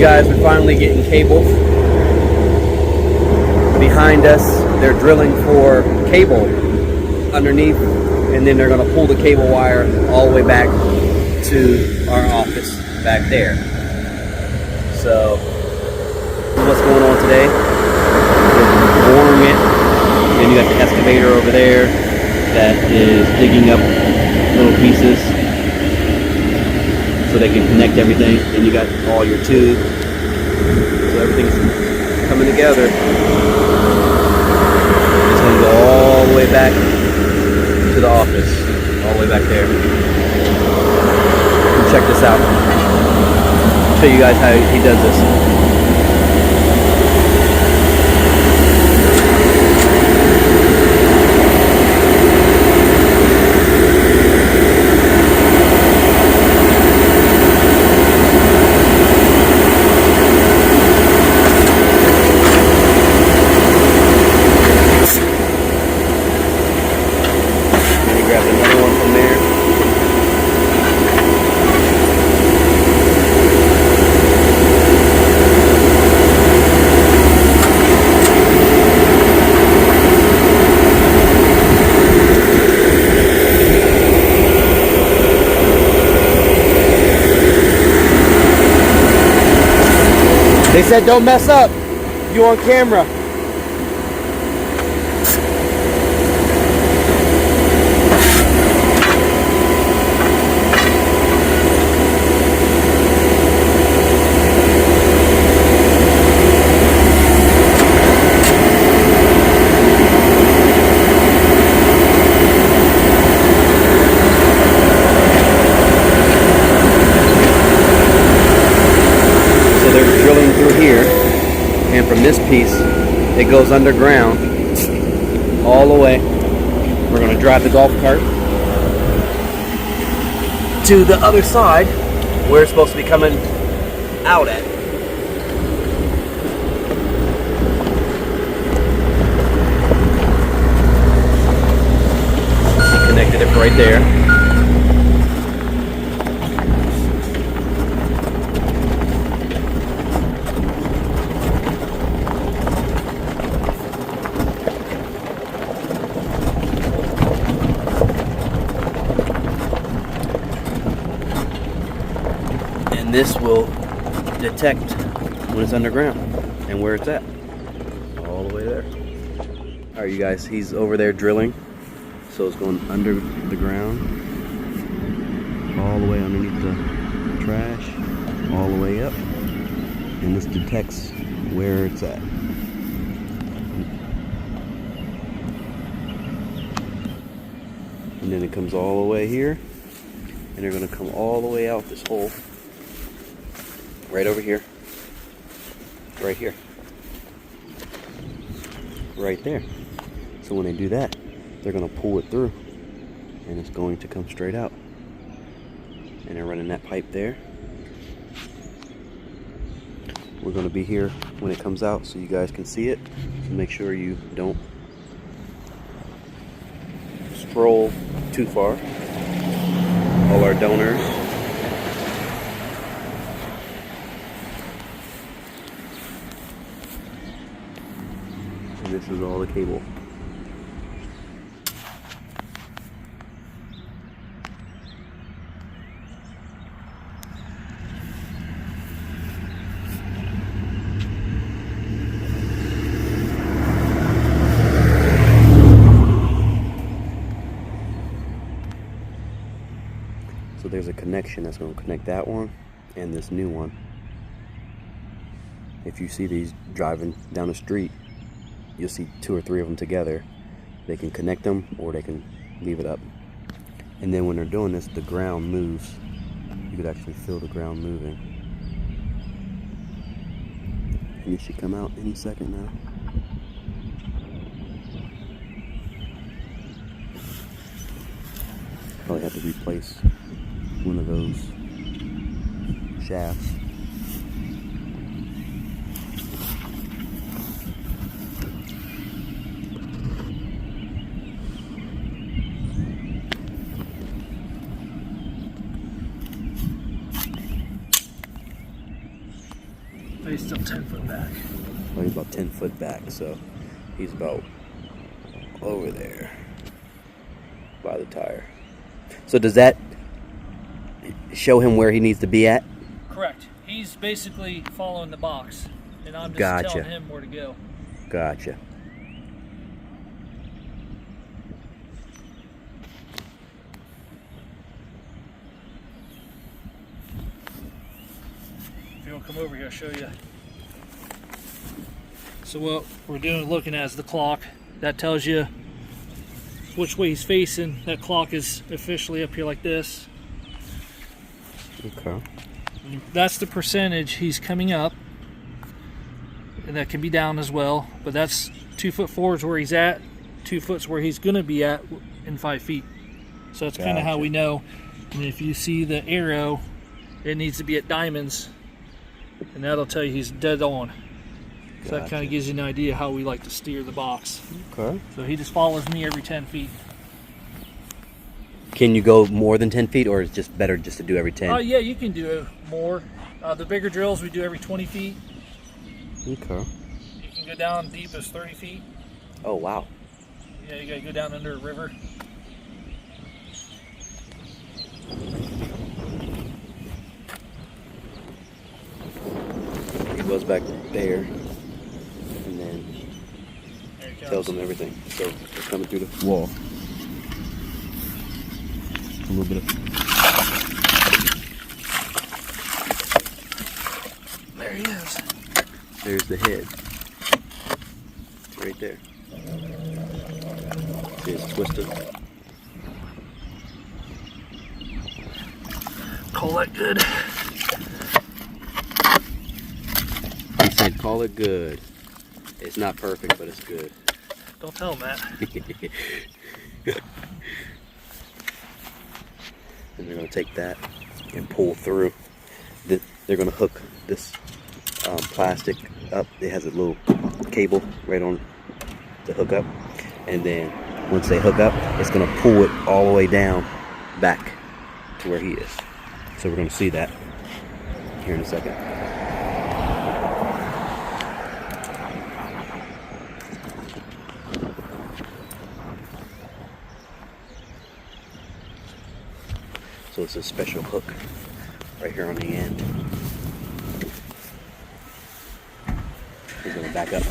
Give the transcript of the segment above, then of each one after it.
guys, we're finally getting cable. Behind us, they're drilling for cable underneath, and then they're going to pull the cable wire all the way back to our office back there. So, what's going on today? We're boring it, and you got the excavator over there that is digging up little pieces so they can connect everything. And you got all your tube, so everything's coming together. It's going to go all the way back to the office, all the way back there. And check this out. I'll show you guys how he does this. Grab another one from there. They said don't mess up. You on camera. Here, and from this piece it goes underground all the way. We're going to drive the golf cart to the other side where it's supposed to be coming out at. Connected it right there. This will detect when it's underground and where it's at, all the way there. All right, you guys, he's over there drilling, so it's going under the ground, all the way underneath the trash, all the way up, and this detects where it's at. And then it comes all the way here, and they're going to come all the way out this hole. Right over here, right here, right there. So when they do that, they're going to pull it through, and it's going to come straight out. And they're running that pipe there. We're going to be here when it comes out so you guys can see it. So make sure you don't scroll too far. All our donors. This is all the cable. So there's a connection that's going to connect that one and this new one. If you see these driving down the street, you'll see 2 or 3 of them together. They can connect them or they can leave it up. And then when they're doing this, the ground moves. You could actually feel the ground moving. And it should come out any second now. Probably have to replace one of those shafts. he's still 10 foot back. Oh, he's about 10 foot back, so he's about over there by the tire. So does that show him where he needs to be at? Correct. He's basically following the box, and I'm just telling him where to go. Gotcha. If you want to come over here, I'll show you. So what we're doing, looking at, is the clock. That tells you which way he's facing. That clock is officially up here like this. Okay. That's the percentage he's coming up, and that can be down as well. But that's 2 foot forward is where he's at, 2 foot's where he's going to be at in 5 feet. So that's kind of how we know. And if you see the arrow, it needs to be at diamonds, and that'll tell you he's dead on. So that kind of gives you an idea how we like to steer the box. Okay. So he just follows me every 10 feet. Can you go more than 10 feet, or is it just better just to do every 10? Oh, yeah, you can do more. The bigger drills we do every 20 feet. Okay. You can go down deep as 30 feet. Oh, wow. Yeah, you got to go down under a river. He goes back there, and then tells them everything. So it's coming through the wall. A little bit of... There he is. There's the head. Right there. See, it's twisted. Call that good. He said, call it good. It's not perfect, but it's good. Don't tell him that. And they're going to take that and pull through. They're going to hook this plastic up. It has a little cable right on the hook up. And then once they hook up, it's going to pull it all the way down back to where he is. So we're going to see that here in a second. So it's a special hook right here on the end. He's going to back up.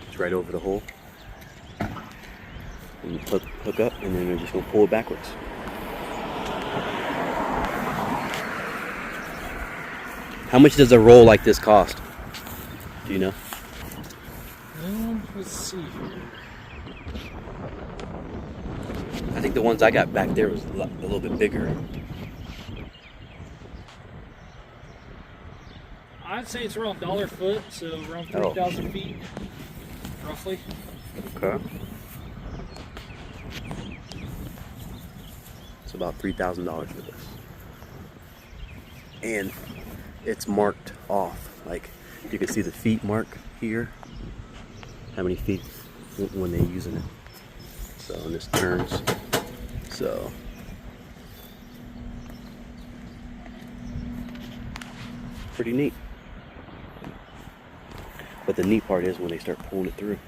It's right over the hole. And hook up, and then we're just going to pull it backwards. How much does a roll like this cost? Do you know? Let's see here. I think the ones I got back there was a little bit bigger. I'd say it's around $1 a foot, so around 3,000 feet, roughly. Okay. It's about $3,000 for this. And it's marked off. Like, you can see the feet mark here. How many feet when they're using it. So, and this turns. So, pretty neat. But the neat part is when they start pulling it through.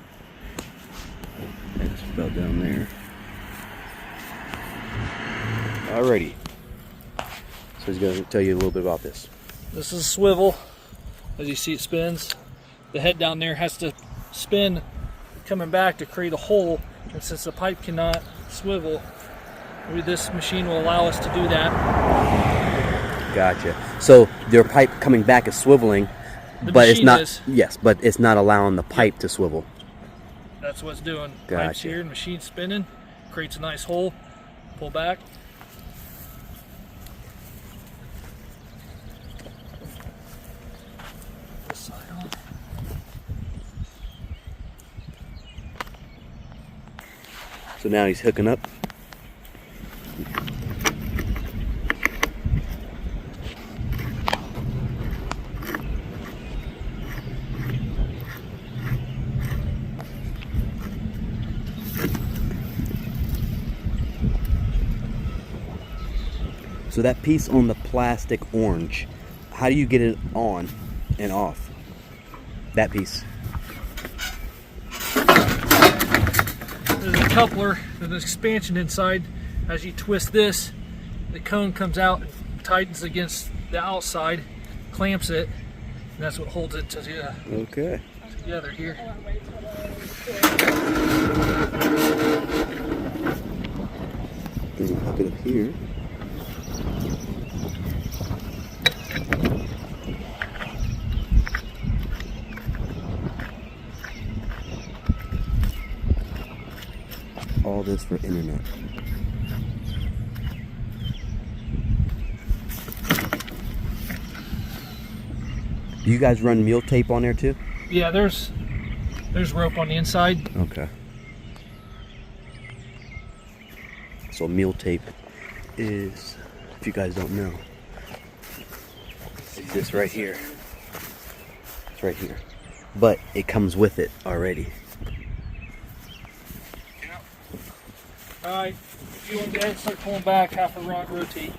It's about down there. Alrighty. So he's going to tell you a little bit about this. This is a swivel. As you see, it spins. The head down there has to spin coming back to create a hole. And since the pipe cannot swivel, this machine will allow us to do that. Gotcha. So their pipe coming back is swiveling, but it's not. Yes, but it's not allowing the pipe to swivel. That's what it's doing. Gotcha. Pipe's here, machine spinning, creates a nice hole. Pull back. This side on. So now he's hooking up. So that piece on the plastic orange, how do you get it on and off? That piece. There's a coupler, there's an expansion inside. As you twist this, the cone comes out and tightens against the outside, clamps it, and that's what holds it together here. Then you hook it up here. All this for internet. Do you guys run mule tape on there too? Yeah, there's rope on the inside. Okay. So mule tape is, if you guys don't know, it's this right here. It's right here. But it comes with it already. Alright, if you want to go ahead and start pulling back, half a rod rotate.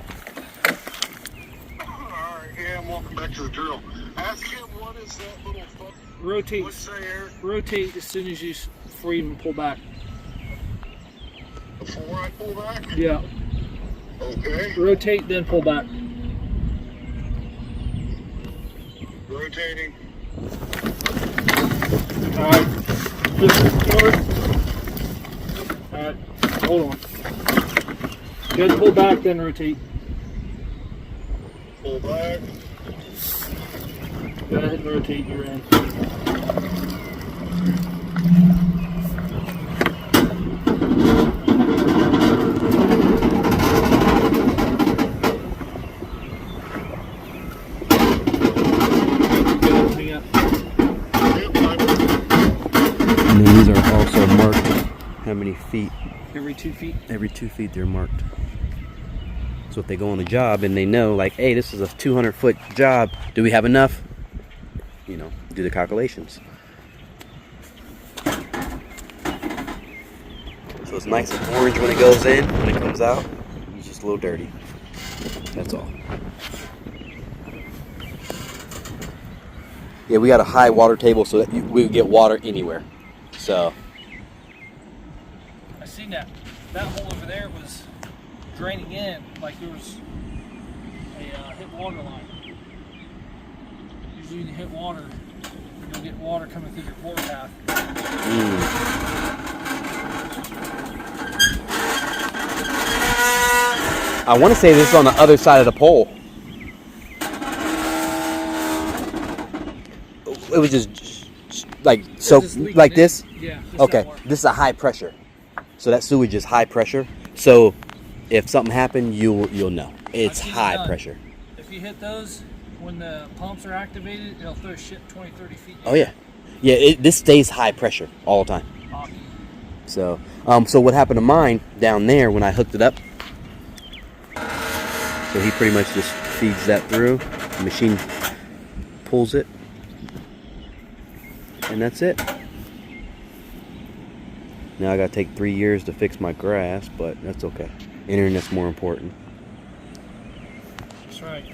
Alright, yeah, and welcome back to the drill. Ask him what is that little Rotate. What's that, Eric? Rotate as soon as before you even pull back. Before I pull back? Yeah. Okay. Rotate, then pull back. Rotating. Alright. Alright. Hold on. Go ahead and pull back, then rotate. Pull back. Go ahead and rotate your end. And then these are also marked how many feet. Every 2 feet. Every 2 feet they're marked. So if they go on a job and they know, like, hey, this is a 200-foot job, do we have enough? You know, do the calculations. So it's nice and orange when it goes in. When it comes out, it's just a little dirty. That's all. Yeah, we got a high water table so that we would get water anywhere. So I seen that. That hole over there was draining in like there was a hit water line. Usually when you hit water, you'll get water coming through your pour path. I want to say this is on the other side of the pole. It was just like so, like this. Yeah. Okay, this is a high pressure, so that sewage is high pressure. So if something happened, you'll know it's high pressure. If you hit those when the pumps are activated, it'll throw shit 20, 30 feet. Oh yeah, yeah. This stays high pressure all the time. Awesome. So, so what happened to mine down there when I hooked it up? So he pretty much just feeds that through. The machine pulls it, and that's it. Now I gotta take 3 years to fix my grass, but that's okay. Internet's more important. That's right.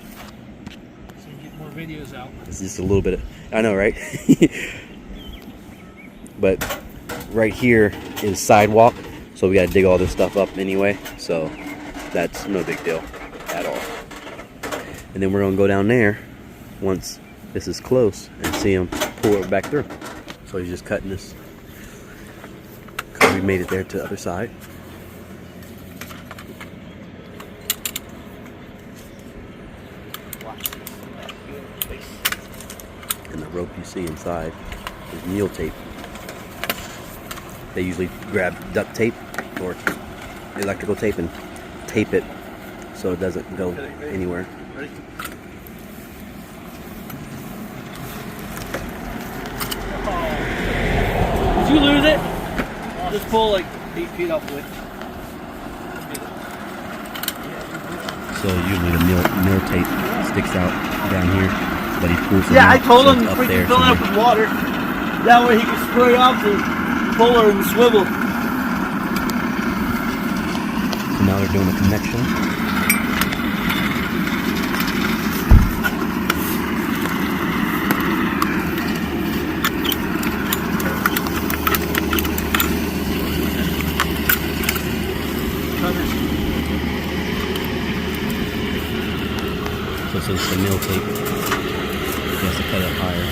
So you get more videos out. It's just a little bit of, I know, right? But right here is sidewalk, so we gotta dig all this stuff up anyway, so that's no big deal at all. And then we're gonna go down there once this is close and see him pull it back through. So he's just cutting this. We made it there to the other side. And the rope you see inside is mule tape. They usually grab duct tape or electrical tape and tape it so it doesn't go anywhere. Did you lose it? Just pull like 8 feet up with. So usually the mule tape sticks out down here, but he pulls it Yeah, out, I told so him it's we there, can fill it so up with water. That way he can spray off the puller and the swivel. now they're doing a connection. mill tape. He has to cut it higher.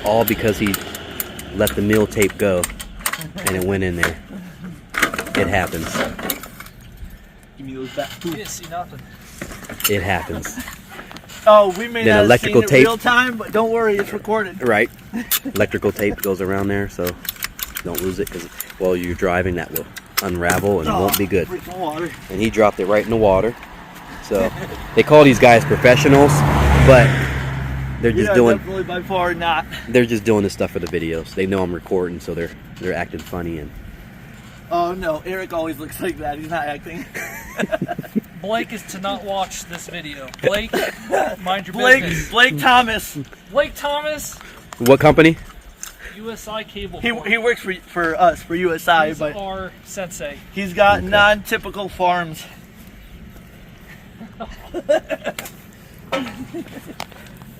All because he let the mill tape go and it went in there. It happens. Give me those back. You didn't see nothing. It happens. Oh, we may Then not have electrical seen it tape. real time, but don't worry, it's recorded. Right. Electrical tape goes around there, so don't lose it, because while you're driving, that will unravel and won't be good. Freaking water. And he dropped it right in the water. So they call these guys professionals, but they're just definitely by far not. They're just doing this stuff for the videos. They know I'm recording, so they're acting funny. And Oh no, Eric always looks like that. He's not acting. Blake is to not watch this video. Blake, mind your business. Blake Thomas. Blake Thomas, what company? USI Cable. He works for us, for USI, He's but our sensei. he's got non-typical farms.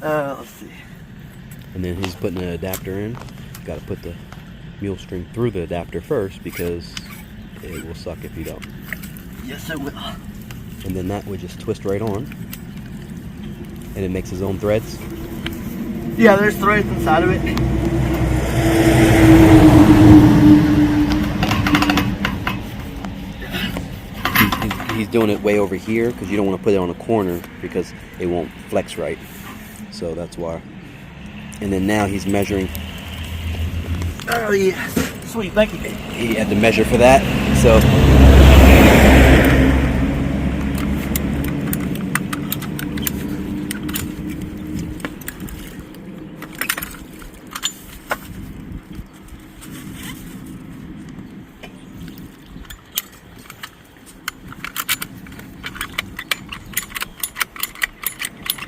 Let's see. And then he's putting an adapter in. Got to put the mule string through the adapter first, because it will suck if you don't. Yes, it will. And then that would just twist right on, and it makes his own threads. Yeah, there's threads inside of it. He's doing it way over here because you don't want to put it on a corner because it won't flex right. So that's why. And then now he's measuring. Oh yeah, sweet, thank you. He had to measure for that. So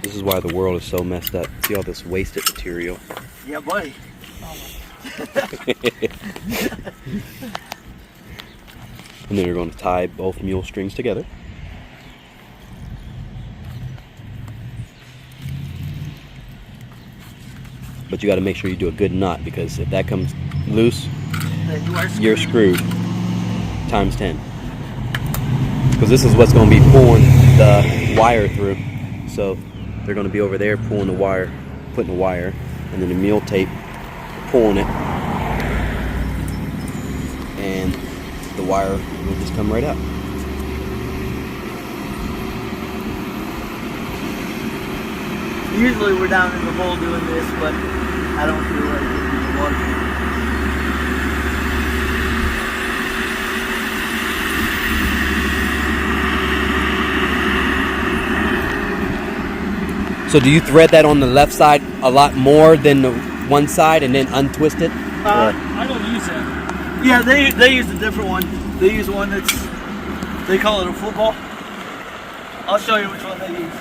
this is why the world is so messed up. See all this wasted material. Yeah, buddy. And then you're going to tie both mule strings together. But you got to make sure you do a good knot, because if that comes loose, you're screwed times 10. Because this is what's going to be pulling the wire through. So they're going to be over there pulling the wire, putting the wire, and then the mule tape pulling it, and the wire will just come right out. Usually we're down in the hole doing this, but I don't feel like getting in the water. So do you thread that on the left side a lot more than the one side and then untwist it? I don't use that. Yeah, they use a different one. They use one that's, they call it a football. I'll show you which one they use.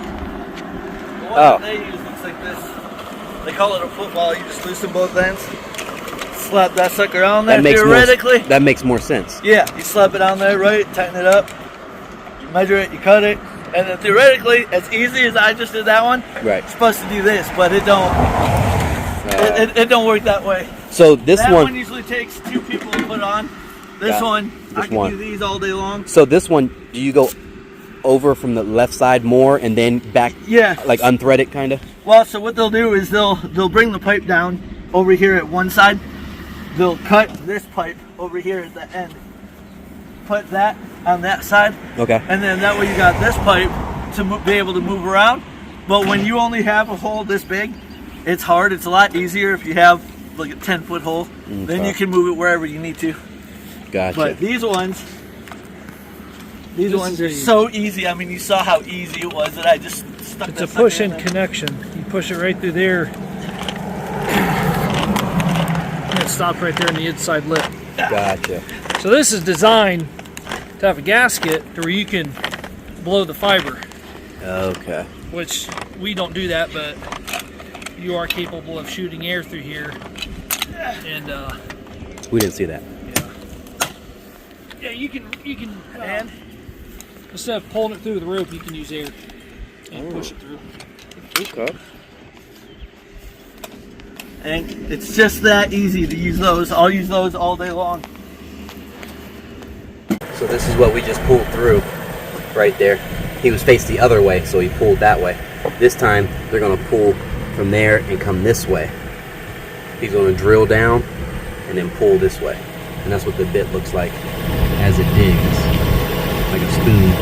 The one that they use looks like this. They call it a football. You just loosen both ends, slap that sucker on there. Theoretically, that makes more sense. yeah, you slap it on there, right? Tighten it up. You measure it. You cut it. And then theoretically, as easy as I just did that one, Right. it's supposed to do this, but it don't. It don't work that way. So this That one, one usually takes 2 people to put on. This Got it. one, I Just can one. do these all day long. so this one, do you go over from the left side more and then back, Yeah. like unthread it, kind of? Well, so what they'll do is they'll bring the pipe down over here at one side. They'll cut this pipe over here at the end. Put that on that side, Okay. and then that way you got this pipe to be able to move around. But when you only have a hole this big, it's hard. It's a lot easier if you have like a 10-foot hole. Then you can move it wherever you need to. Gotcha. But these ones are so easy. I mean, you saw how easy it was that I just stuck It's that a sucker push-in in there. connection. You push it right through there, and it stops right there in the inside lip. Gotcha. So this is designed to have a gasket to where you can blow the fiber, Okay. which we don't do that, but you are capable of shooting air through here. And We didn't see that. yeah, you can and instead of pulling it through the rope, you can use air and push it through. Okay. And it's just that easy to use those. I'll use those all day long. So this is what we just pulled through right there. He was faced the other way, so he pulled that way. This time, they're going to pull from there and come this way. He's going to drill down and then pull this way. And that's what the bit looks like as it digs, like a spoon.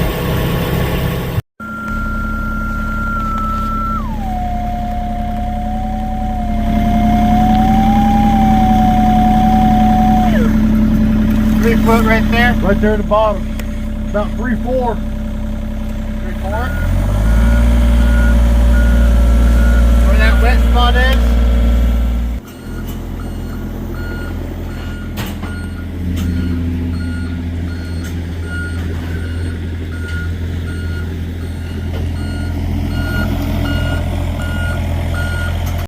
Foot right there? Right there at the bottom. About 3-4. 3-4? Where that wet spot is?